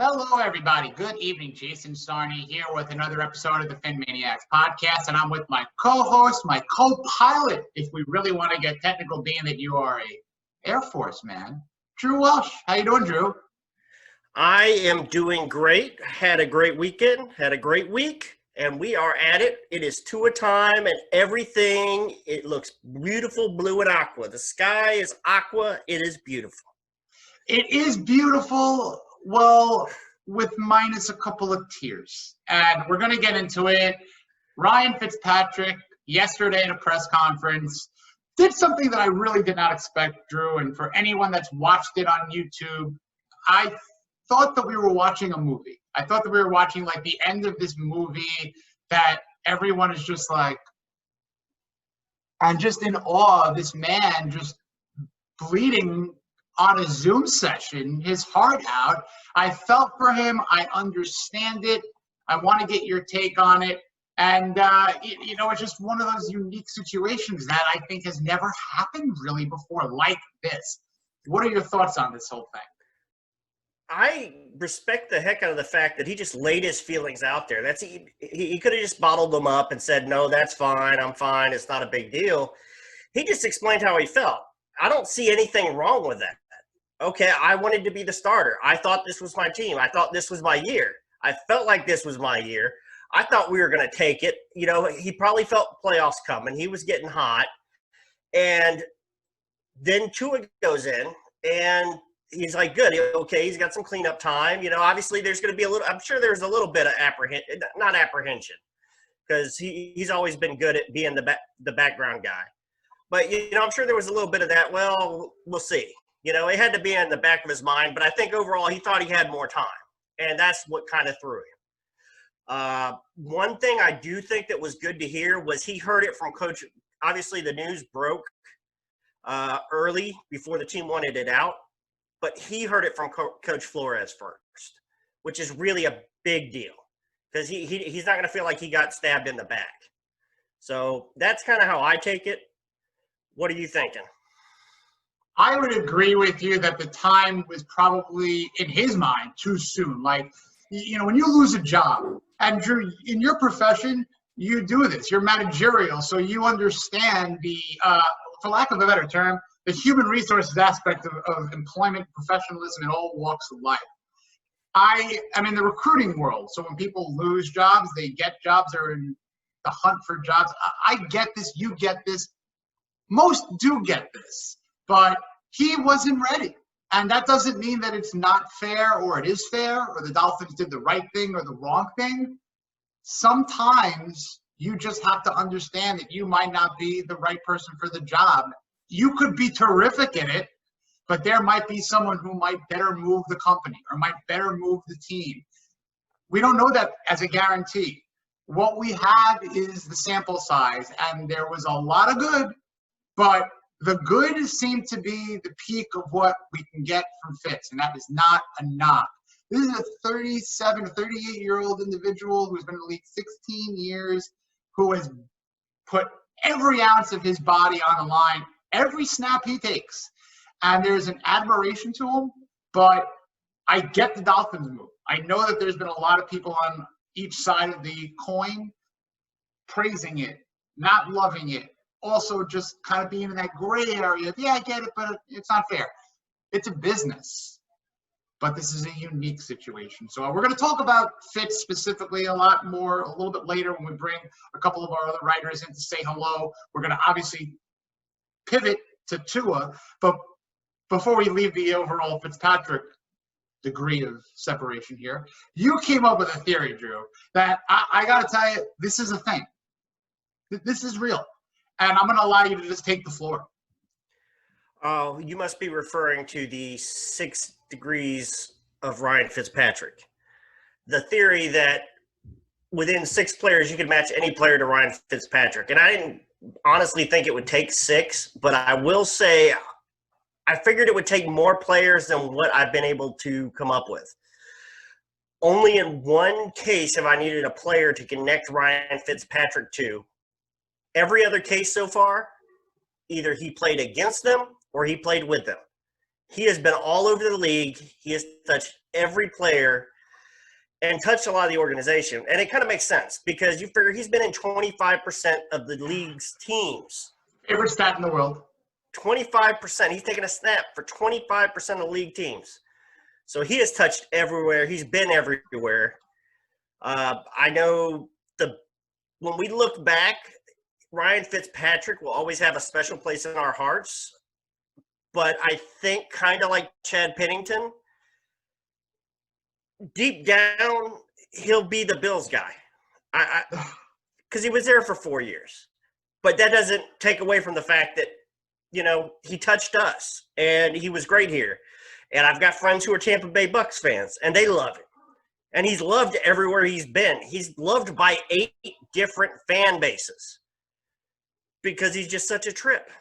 Hello, everybody. Good evening. Jason Sarney here with another episode of the PhinManiacs podcast, and I'm with my co-host, my co-pilot, if we really want to get technical, being that you are a Air Force man, Drew Welch. How you doing, Drew? I am doing great. Had a great weekend, had a great week, and we are at it. It is Tua time, and everything, it looks beautiful, blue and aqua. The sky is aqua. It is beautiful. It is beautiful. Well, with minus a couple of tears. And we're going to get into it. Ryan Fitzpatrick, yesterday at a press conference, did something that I really did not expect, Drew. And for anyone that's watched it on YouTube, I thought that we were watching a movie. I thought that we were watching like the end of this movie that everyone is just like, I'm just in awe of this man just bleeding on a Zoom session, his heart out. I felt for him. I understand it. I want to get your take on it. And, it's just one of those unique situations that I think has never happened really before like this. What are your thoughts on this whole thing? I respect the heck out of the fact that he just laid his feelings out there. He could have just bottled them up and said, no, that's fine. I'm fine. It's not a big deal. He just explained how he felt. I don't see anything wrong with that. Okay, I wanted to be the starter. I thought this was my team. I thought this was my year. I felt like this was my year. I thought we were going to take it. He probably felt playoffs coming. He was getting hot. And then Tua goes in, and he's like, good. Okay, he's got some cleanup time. Obviously there's going to be I'm sure there's a little bit of apprehension, because he's always been good at being the background guy. But, I'm sure there was a little bit of that. Well, we'll see. It had to be in the back of his mind, but I think overall he thought he had more time, and that's what kind of threw him. One thing I do think that was good to hear was he heard it from Coach. Obviously, the news broke early before the team wanted it out, but he heard it from Coach Flores first, which is really a big deal because he's not going to feel like he got stabbed in the back. So that's kind of how I take it. What are you thinking? I would agree with you that the time was probably, in his mind, too soon. Like, when you lose a job, and Drew, in your profession, you do this. You're managerial, so you understand the, for lack of a better term, the human resources aspect of employment, professionalism, in all walks of life. I'm in the recruiting world, so when people lose jobs, they get jobs, they're in the hunt for jobs. I get this, you get this. Most do get this. But he wasn't ready. And that doesn't mean that it's not fair or it is fair or the Dolphins did the right thing or the wrong thing. Sometimes you just have to understand that you might not be the right person for the job. You could be terrific in it, but there might be someone who might better move the company or might better move the team. We don't know that as a guarantee. What we have is the sample size, and there was a lot of good, but the good seemed to be the peak of what we can get from Fitz, and that is not a knock. This is a 37 to 38-year-old individual who's been in the league 16 years, who has put every ounce of his body on the line, every snap he takes. And there's an admiration to him, but I get the Dolphins move. I know that there's been a lot of people on each side of the coin praising it, not loving it. Also just kind of being in that gray area. Yeah, I get it, but it's not fair. It's a business, but this is a unique situation. So we're going to talk about Fitz specifically a lot more a little bit later when we bring a couple of our other writers in to say hello. We're going to obviously pivot to Tua, but before we leave the overall Fitzpatrick degree of separation here, you came up with a theory, Drew, that I got to tell you, this is a thing. This is real. And I'm going to allow you to just take the floor. Oh, you must be referring to the 6 degrees of Ryan Fitzpatrick. The theory that within 6 players, you could match any player to Ryan Fitzpatrick. And I didn't honestly think it would take 6, but I will say I figured it would take more players than what I've been able to come up with. Only in one case have I needed a player to connect Ryan Fitzpatrick to. Every other case so far, either he played against them or he played with them. He has been all over the league. He has touched every player and touched a lot of the organization. And it kind of makes sense because you figure he's been in 25% of the league's teams. Favorite stat in the world. 25%. He's taken a snap for 25% of league teams. So he has touched everywhere. He's been everywhere. I know when we look back, Ryan Fitzpatrick will always have a special place in our hearts. But I think kind of like Chad Pennington, deep down, he'll be the Bills guy. Because he was there for 4 years. But that doesn't take away from the fact that, he touched us, and he was great here. And I've got friends who are Tampa Bay Bucks fans, and they love him. And he's loved everywhere he's been. He's loved by 8 different fan bases because he's just such a trip.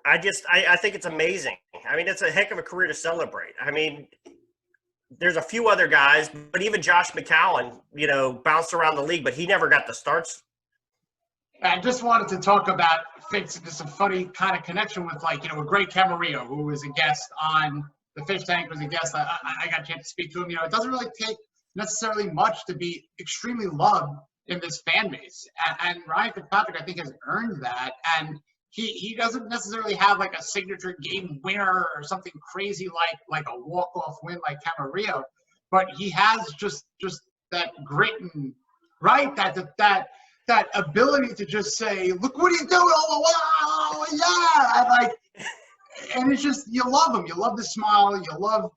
I think it's amazing. I mean, it's a heck of a career to celebrate. I mean, there's a few other guys, but even Josh McCown, bounced around the league, but he never got the starts. I just wanted to talk about Fitz, just a funny kind of connection with, a great Camarillo, who was a guest on the Fish Tank, was a guest. I got a chance to speak to him. It doesn't really take necessarily much to be extremely loved in this fan base. And Ryan Fitzpatrick, I think, has earned that. And he doesn't necessarily have like a signature game winner or something crazy like a walk-off win like Camarillo, but he has just that grit and that ability to just say, look what he's doing, oh wow, yeah, and it's just, you love him. You love the smile. You love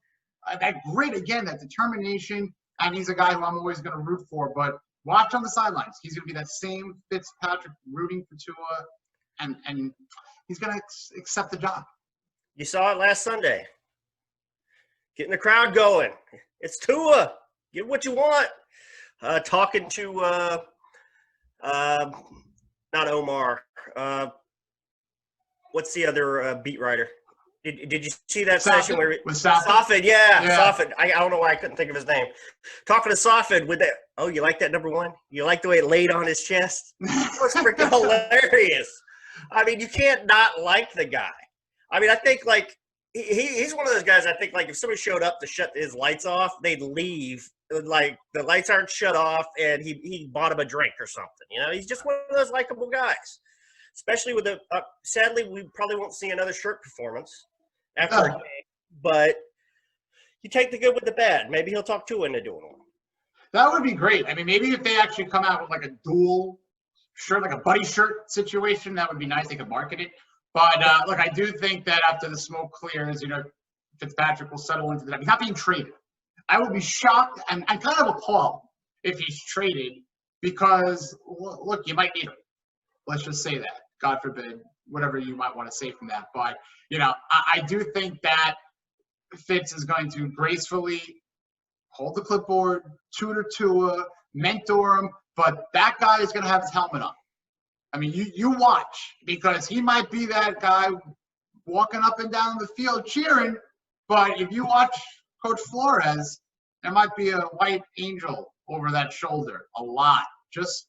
that grit again, that determination. And he's a guy who I'm always going to root for. But watch on the sidelines. He's going to be that same Fitzpatrick rooting for Tua. And he's going to accept the job. You saw it last Sunday. Getting the crowd going. It's Tua. Get what you want. Talking to not Omar. What's the other beat writer? Did you see that session where Safed? Yeah. Safed. I don't know why I couldn't think of his name. Talking to Safed with that. Oh, you like that number 1? You like the way it laid on his chest? It was freaking hilarious. I mean, you can't not like the guy. I mean, I think he's one of those guys. I think if somebody showed up to shut his lights off, they'd leave. Like the lights aren't shut off, and he bought him a drink or something. He's just one of those likable guys. Especially with sadly, we probably won't see another shirt performance after a game. But you take the good with the bad. Maybe he'll talk Tua into doing one. That would be great. I mean, maybe if they actually come out with a dual shirt, like a buddy shirt situation, that would be nice. They could market it. But look, I do think that after the smoke clears, Fitzpatrick will settle into that. He's not being traded. I would be shocked and kind of appalled if he's traded because, look, you might need him. Let's just say that. God forbid, whatever you might want to say from that. But, I do think that Fitz is going to gracefully hold the clipboard, tutor Tua, mentor him, but that guy is going to have his helmet on. I mean, you watch, because he might be that guy walking up and down the field cheering, but if you watch Coach Flores, there might be a white angel over that shoulder a lot, just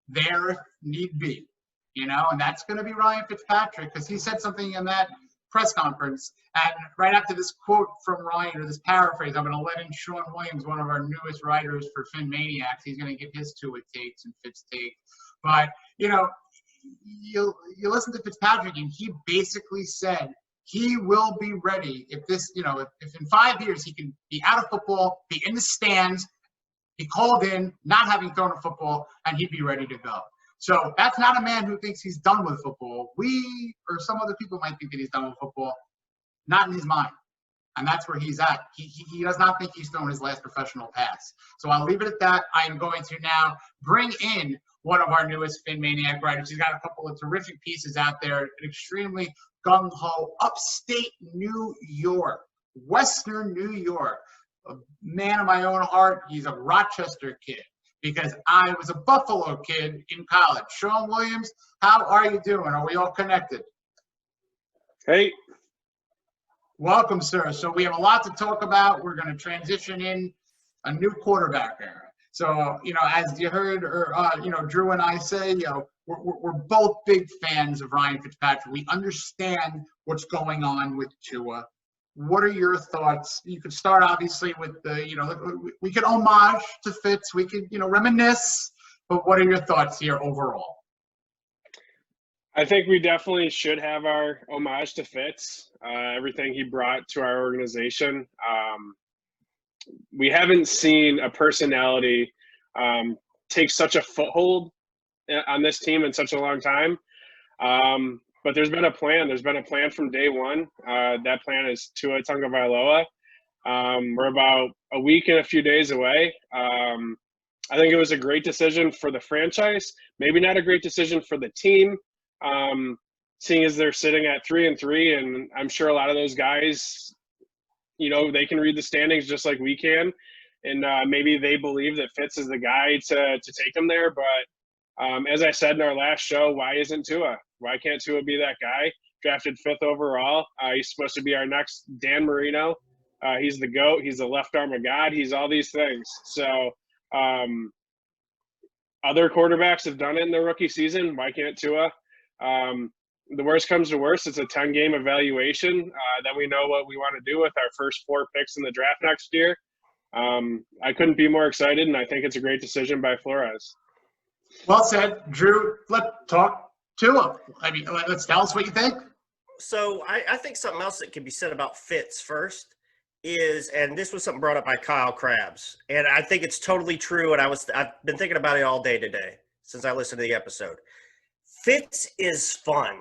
there if need be, and that's going to be Ryan Fitzpatrick, because he said something in that press conference, and right after this quote from Ryan, or this paraphrase, I'm going to let in Shawn Williams, one of our newest writers for PhinManiacs. He's going to give his Tua takes and Fitz takes. But, you listen to Fitzpatrick, and he basically said he will be ready if this, if in 5 years he can be out of football, be in the stands, be called in, not having thrown a football, and he'd be ready to go. So that's not a man who thinks he's done with football. We, or some other people, might think that he's done with football. Not in his mind. And that's where he's at. He does not think he's thrown his last professional pass. So I'll leave it at that. I am going to now bring in one of our newest PhinManiac writers. He's got a couple of terrific pieces out there. Extremely gung-ho, upstate New York, Western New York. A man of my own heart. He's a Rochester kid, because I was a Buffalo kid in college. Shawn Williams, how are you doing? Are we all connected? Hey. Welcome, sir. So we have a lot to talk about. We're going to transition in a new quarterback era. So, as you heard, Drew and I say, we're both big fans of Ryan Fitzpatrick. We understand what's going on with Tua. What are your thoughts? You could start obviously with we could homage to Fitz. We could, reminisce. But what are your thoughts here overall? I think we definitely should have our homage to Fitz, everything he brought to our organization. We haven't seen a personality take such a foothold on this team in such a long time. But there's been a plan. There's been a plan from day one. That plan is Tua Tagovailoa. We're about a week and a few days away. I think it was a great decision for the franchise. Maybe not a great decision for the team, seeing as they're sitting at 3-3, and I'm sure a lot of those guys, they can read the standings just like we can, and maybe they believe that Fitz is the guy to take them there. But as I said in our last show, why isn't Tua? Why can't Tua be that guy? Drafted 5th overall. He's supposed to be our next Dan Marino. He's the GOAT. He's the left arm of God. He's all these things. So other quarterbacks have done it in their rookie season. Why can't Tua? The worst comes to worst, it's a 10-game evaluation. Then we know what we want to do with our first 4 picks in the draft next year. I couldn't be more excited, and I think it's a great decision by Flores. Well said. Drew, let's talk Tua. I mean, let's tell us what you think. So I think something else that can be said about Fitz first is, and this was something brought up by Kyle Krabs, and I think it's totally true, and I've been thinking about it all day today since I listened to the episode. Fitz is fun,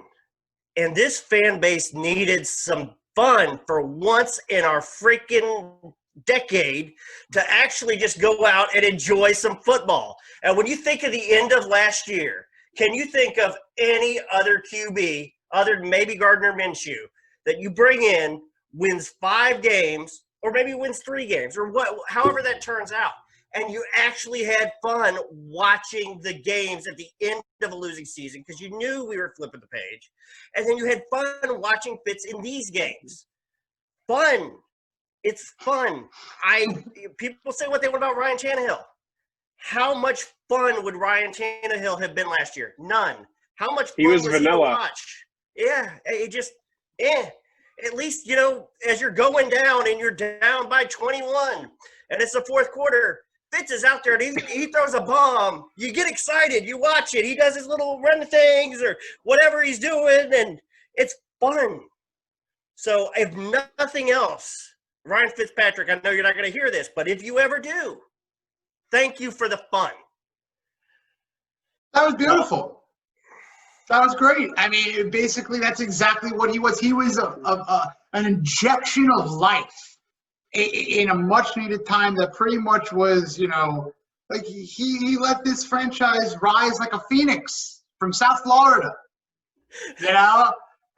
and this fan base needed some fun for once in our freaking decade to actually just go out and enjoy some football. And when you think of the end of last year, can you think of any other QB other than maybe Gardner Minshew that you bring in, wins 5 games, or maybe wins 3 games, or however that turns out, and you actually had fun watching the games at the end of a losing season because you knew we were flipping the page, and then you had fun watching Fitz in these games. Fun. It's fun. People say what they want about Ryan Tannehill. How much fun would Ryan Tannehill have been last year? None. How much fun was vanilla. He to watch? Yeah, it just at least, as you're going down and you're down by 21 and it's the fourth quarter, Fitz is out there and he throws a bomb. You get excited. You watch it. He does his little run things or whatever he's doing, and it's fun. So if nothing else, Ryan Fitzpatrick, I know you're not going to hear this, but if you ever do, thank you for the fun. That was beautiful. That was great. I mean, basically, that's exactly what he was. He was an injection of life in a much-needed time that pretty much was, like he let this franchise rise like a phoenix from South Florida,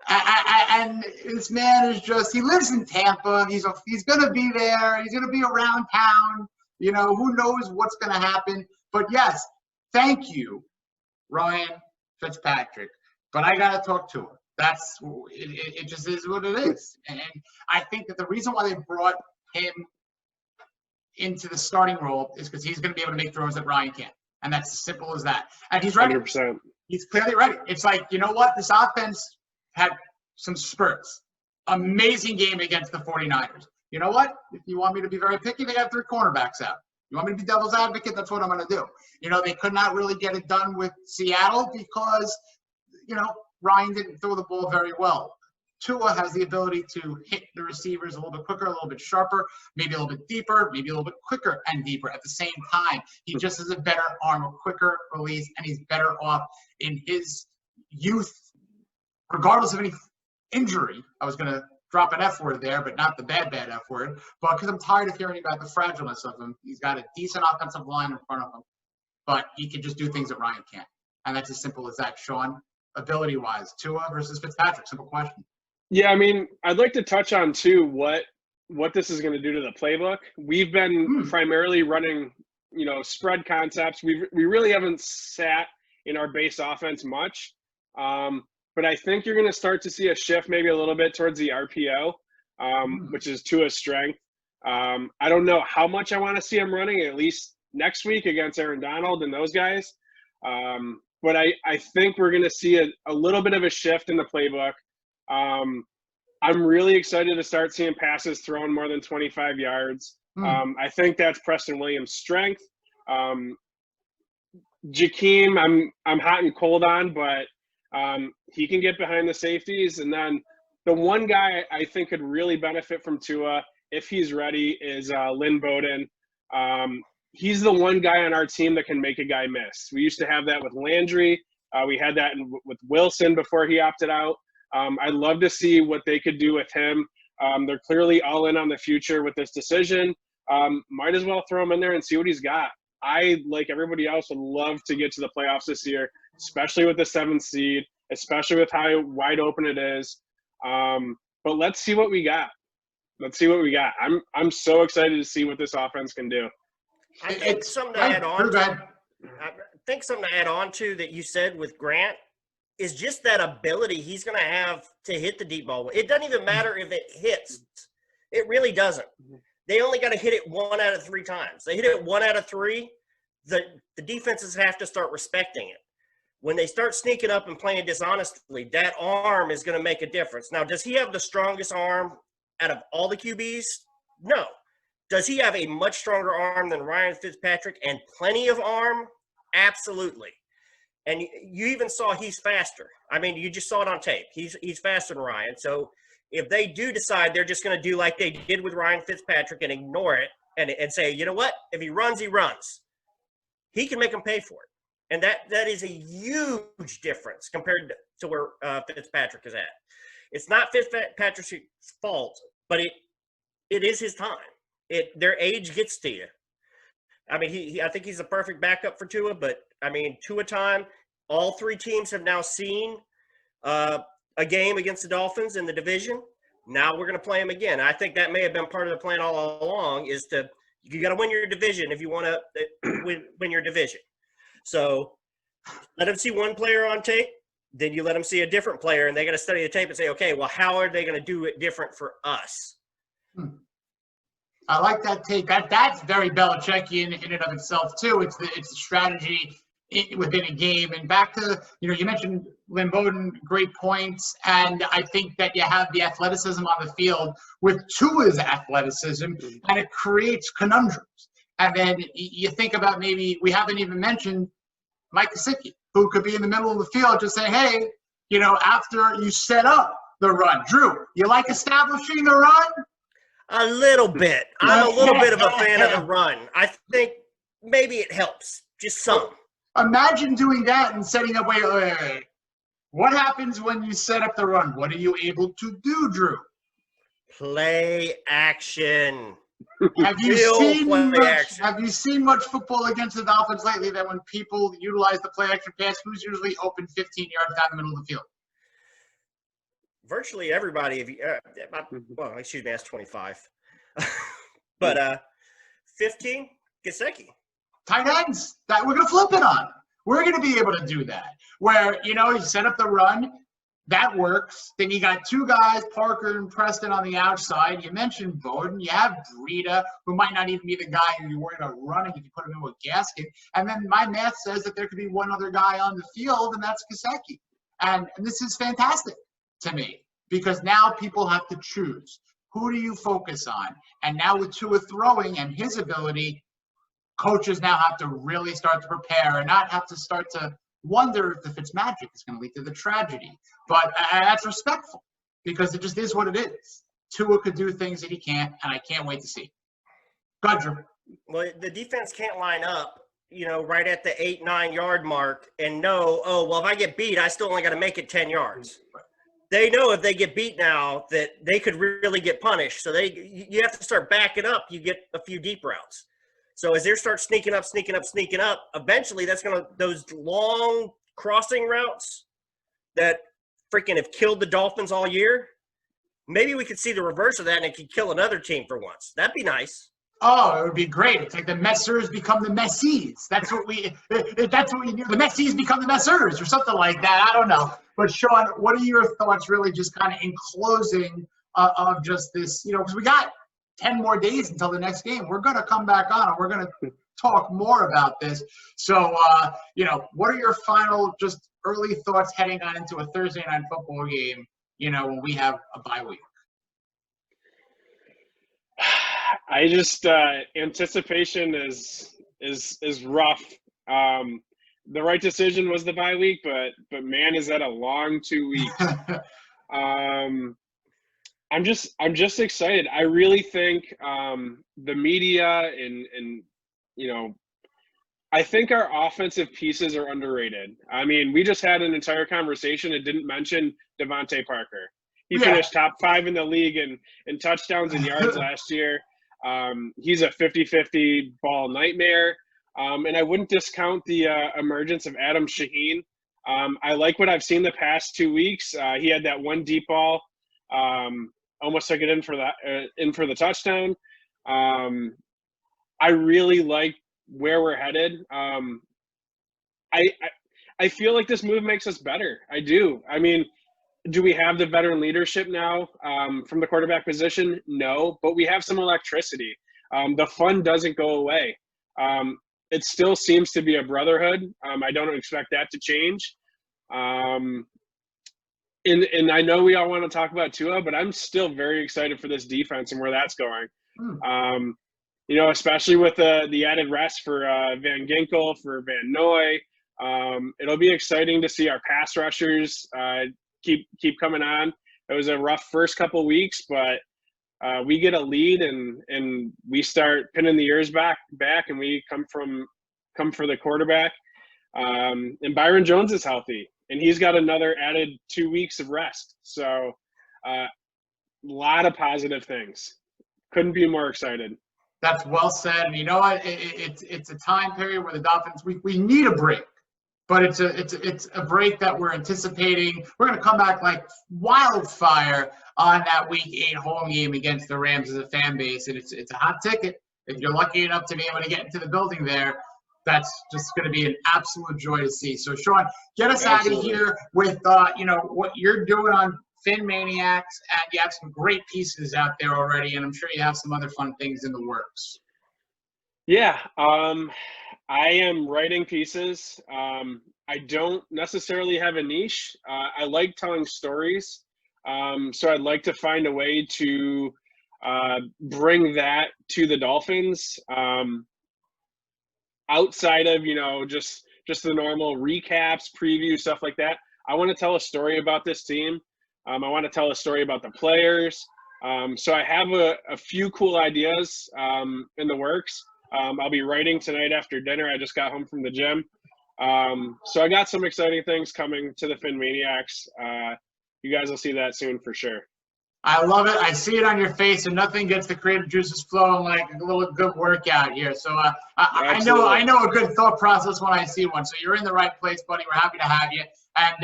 And this man is he lives in Tampa. He's going to be there. He's going to be around town. Who knows what's going to happen. But, yes, thank you, Ryan Fitzpatrick. But I got to talk to him. It just is what it is. And I think that the reason why they brought him into the starting role is because he's going to be able to make throws that Ryan can't. And that's as simple as that. And he's ready. 100%. He's clearly ready. It's like, you know what? This offense had some spurts. Amazing game against the 49ers. You know what? If you want me to be very picky, they got 3 cornerbacks out. You want me to be devil's advocate? That's what I'm going to do. They could not really get it done with Seattle because, Ryan didn't throw the ball very well. Tua has the ability to hit the receivers a little bit quicker, a little bit sharper, maybe a little bit deeper, maybe a little bit quicker and deeper at the same time. He just has a better arm, a quicker release, and he's better off in his youth, regardless of any injury. I was going to drop an F word there, but not the bad F word. But because I'm tired of hearing about the fragileness of him, he's got a decent offensive line in front of him, but he can just do things that Ryan can't. And that's as simple as that, Shawn. Ability-wise, Tua versus Fitzpatrick, simple question. Yeah, I mean, I'd like to touch on, too, what this is going to do to the playbook. We've been primarily running, spread concepts. We really haven't sat in our base offense much. But I think you're going to start to see a shift maybe a little bit towards the RPO, which is Tua's strength. I don't know how much I want to see him running, at least next week against Aaron Donald and those guys. But I think we're going to see a little bit of a shift in the playbook. I'm really excited to start seeing passes thrown more than 25 yards. I think that's Preston Williams' strength. Jakeem, I'm hot and cold on, but he can get behind the safeties. And then the one guy I think could really benefit from Tua, if he's ready, is Lynn Bowden. He's the one guy on our team that can make a guy miss. We used to have that with Landry. We had that with Wilson before he opted out. I'd love to see what they could do with him. They're clearly all in on the future with this decision. Might as well throw him in there and see what he's got. I, like everybody else, would love to get to the playoffs this year, especially with the 7th seed, especially with how wide open it is. But let's see what we got. Let's see what we got. I'm so excited to see what this offense can do. I think something to add on to that you said with Grant is just that ability he's going to have to hit the deep ball. It doesn't even matter if it hits. It really doesn't. They only got to hit it 1 out of 3 times. They hit it 1 out of 3, the defenses have to start respecting it. When they start sneaking up and playing dishonestly, that arm is going to make a difference. Now, does he have the strongest arm out of all the QBs? No. Does he have a much stronger arm than Ryan Fitzpatrick and plenty of arm? Absolutely. And you even saw he's faster. I mean, you just saw it on tape. He's faster than Ryan. So if they do decide they're just going to do like they did with Ryan Fitzpatrick and ignore it and say, you know what, if he runs, he runs, he can make them pay for it. And that is a huge difference compared to where Fitzpatrick is at. It's not Fitzpatrick's fault, but it is his time. Their age gets to you. I mean, I think he's a perfect backup for Tua, but I mean, Tua time. All 3 teams have now seen a game against the Dolphins in the division. Now we're going to play them again. I think that may have been part of the plan all along. You got to win your division if you want to win your division. So let them see one player on tape, then you let them see a different player, and they got to study the tape and say, okay, well, how are they going to do it different for us? I like that take. That's very Belichickian in and of itself too. It's the strategy within a game. And back to, you mentioned Lynn Bowden, great points. And I think that you have the athleticism on the field with Tua's athleticism, and it creates conundrums. And then you think about, maybe we haven't even mentioned Mike Gesicki, who could be in the middle of the field just saying, hey, after you set up the run, Drew, you like establishing the run? A little bit. I'm a little bit of a fan of the run. I think maybe it helps, just some. Imagine doing that and setting up, wait. What happens when you set up the run? What are you able to do, Drew? Play action. Have you seen much football against the Dolphins lately that when people utilize the play action pass, who's usually open 15 yards down the middle of the field? Virtually everybody. That's 25. But 15, Gesicki. Tight ends. That we're going to flip it on. We're going to be able to do that. Where, you set up the run. That works. Then you got 2 guys, Parker and Preston, on the outside. You mentioned Bowden. You have Breida, who might not even be the guy who you're worried about running if you put him into a gasket. And then my math says that there could be one other guy on the field, and that's Gesicki. And this is fantastic to me, because now people have to choose. Who do you focus on? And now with Tua throwing and his ability, coaches now have to really start to prepare and not have to start to wonder if the Fitzmagic is going to lead to the tragedy. But that's respectful, because it just is what it is. Tua could do things that he can't, and I can't wait to see. Go ahead, Drew. Well, the defense can't line up, right at the 8-9 yard mark and know, if I get beat, I still only got to make it 10 yards. They know if they get beat now that they could really get punished. So you have to start backing up. You get a few deep routes. So as they start sneaking up, eventually those long crossing routes that freaking have killed the Dolphins all year, maybe we could see the reverse of that, and it could kill another team for once. That'd be nice. Oh, it would be great. It's like the Messers become the Messies. That's what we do. The Messies become the Messers, or something like that. I don't know. But Shawn, what are your thoughts really just kind of in closing of just this, because we got 10 more days until the next game. We're going to come back on, and we're going to talk more about this. So, what are your final just early thoughts heading on into a Thursday night football game, when we have a bye week? I just anticipation is rough. The right decision was the bye week, but man, is that a long 2 weeks. I'm just excited. I really think the media and I think our offensive pieces are underrated. I mean, we just had an entire conversation and didn't mention Devontae Parker. He finished top 5 in the league in touchdowns and yards last year. He's a 50-50 ball nightmare. And I wouldn't discount the emergence of Adam Shaheen. I like what I've seen the past 2 weeks. He had that one deep ball, almost took it in for the touchdown. I really like where we're headed. I feel like this move makes us better. I do. I mean, do we have the veteran leadership now from the quarterback position? No, but we have some electricity. The fun doesn't go away. It still seems to be a brotherhood. I don't expect that to change. And I know we all want to talk about Tua, but I'm still very excited for this defense and where that's going. Especially with the added rest for Van Ginkel, for Van Noy. It'll be exciting to see our pass rushers keep coming on. It was a rough first couple weeks, but we get a lead and we start pinning the ears back and we come for the quarterback. And Byron Jones is healthy and he's got another added 2 weeks of rest. So a lot of positive things. Couldn't be more excited. That's well said. And you know what? It's a time period where the Dolphins, we need a break. But it's a break that we're anticipating. We're going to come back like wildfire on that Week 8 home game against the Rams as a fan base, and it's a hot ticket. If you're lucky enough to be able to get into the building there, that's just going to be an absolute joy to see. So, Shawn, get us out of here with what you're doing on PhinManiacs, and you have some great pieces out there already, and I'm sure you have some other fun things in the works. Yeah. I am writing pieces. I don't necessarily have a niche. I like telling stories. So I'd like to find a way to bring that to the Dolphins outside of, just the normal recaps, preview, stuff like that. I want to tell a story about this team. I want to tell a story about the players. So I have a few cool ideas in the works. I'll be writing tonight after dinner. I just got home from the gym. So I got some exciting things coming to the PhinManiacs. You guys will see that soon for sure. I love it. I see it on your face, and nothing gets the creative juices flowing like a little good workout here. So I know a good thought process when I see one. So you're in the right place, buddy. We're happy to have you. And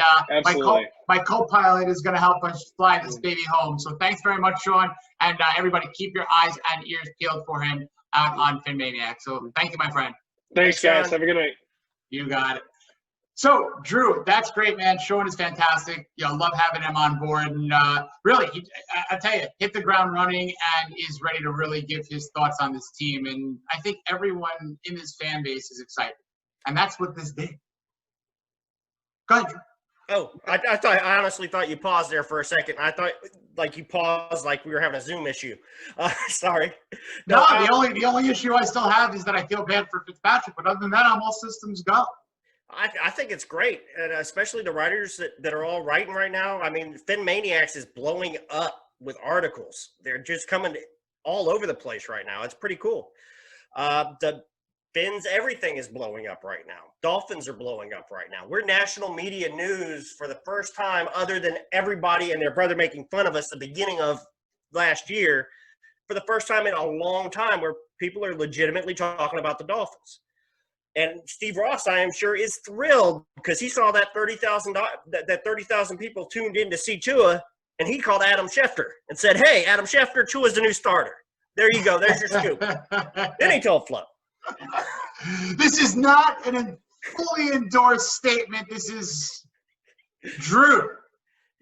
my co-pilot is going to help us fly this baby home. So thanks very much, Shawn. And everybody, keep your eyes and ears peeled for him out on PhinManiacs. So thank you, my friend. Thanks, guys. Have a good night. You got it. So, Drew, that's great, man. Shawn is fantastic. Love having him on board. And really, I tell you, hit the ground running and is ready to really give his thoughts on this team. And I think everyone in this fan base is excited. And that's what this did. Go ahead, Drew. Oh, I honestly thought you paused there for a second. I thought you paused like we were having a Zoom issue. Sorry. No, the only issue I still have is that I feel bad for Fitzpatrick. But other than that, I'm all systems go. I think it's great, and especially the writers that are all writing right now. I mean, PhinManiacs is blowing up with articles. They're just coming all over the place right now. It's pretty cool. The Fins, everything is blowing up right now. Dolphins are blowing up right now. We're national media news for the first time, other than everybody and their brother making fun of us at the beginning of last year, for the first time in a long time where people are legitimately talking about the Dolphins. And Steve Ross, I am sure, is thrilled because he saw that 30,000 people tuned in to see Tua, and he called Adam Schefter and said, "Hey, Adam Schefter, Tua's the new starter." There you go. There's your scoop. Then he told Flo. This is not a fully endorsed statement. This is Drew.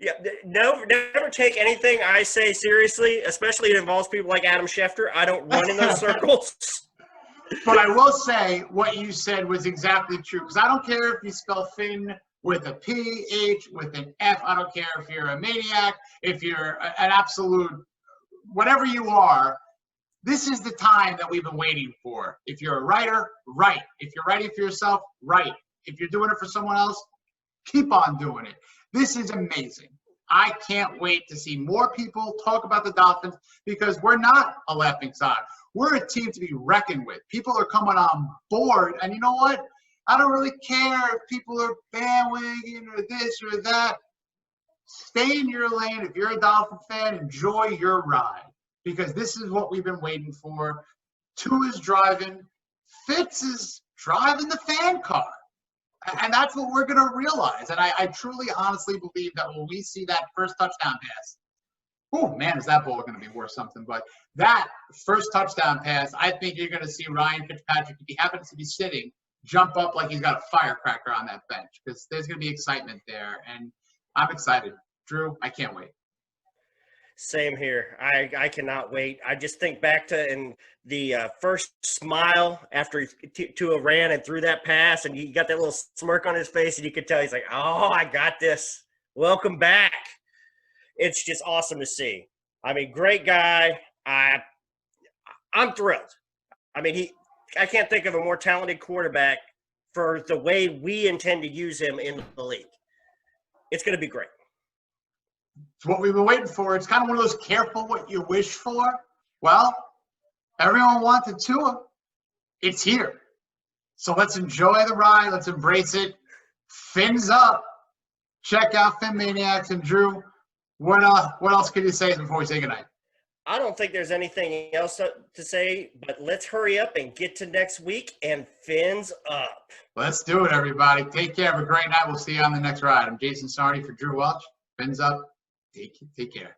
Yeah, no, never take anything I say seriously, especially it involves people like Adam Schefter. I don't run in those circles. But I will say what you said was exactly true, because I don't care if you spell Finn with a P, H, with an F. I don't care if you're a maniac, if you're an absolute, whatever you are. This is the time that we've been waiting for. If you're a writer, write. If you're writing for yourself, write. If you're doing it for someone else, keep on doing it. This is amazing. I can't wait to see more people talk about the Dolphins, because we're not a laughingstock. We're a team to be reckoned with. People are coming on board, and you know what? I don't really care if people are bandwagon or this or that. Stay in your lane. If you're a Dolphin fan, enjoy your ride, because this is what we've been waiting for. Tua is driving. Fitz is driving the fan car. And that's what we're going to realize. And I truly, honestly believe that when we see that first touchdown pass, oh, man, is that ball going to be worth something. But that first touchdown pass, I think you're going to see Ryan Fitzpatrick, if he happens to be sitting, jump up like he's got a firecracker on that bench, because there's going to be excitement there. And I'm excited. Drew, I can't wait. Same here. I cannot wait. I just think back to the first smile after Tua ran and threw that pass, and you got that little smirk on his face, and you could tell he's like, oh, I got this. Welcome back. It's just awesome to see. I mean, great guy. I'm thrilled. I mean, I can't think of a more talented quarterback for the way we intend to use him in the league. It's going to be great. It's what we've been waiting for. It's kind of one of those careful what you wish for. Well, everyone wanted Tua. It's here. So let's enjoy the ride. Let's embrace it. Fins up. Check out PhinManiacs. And Drew, what else can you say before we say goodnight? I don't think there's anything else to say, but let's hurry up and get to next week and fins up. Let's do it, everybody. Take care. Have a great night. We'll see you on the next ride. I'm Jason Sarney for Drew Welch. Fins up. Take care.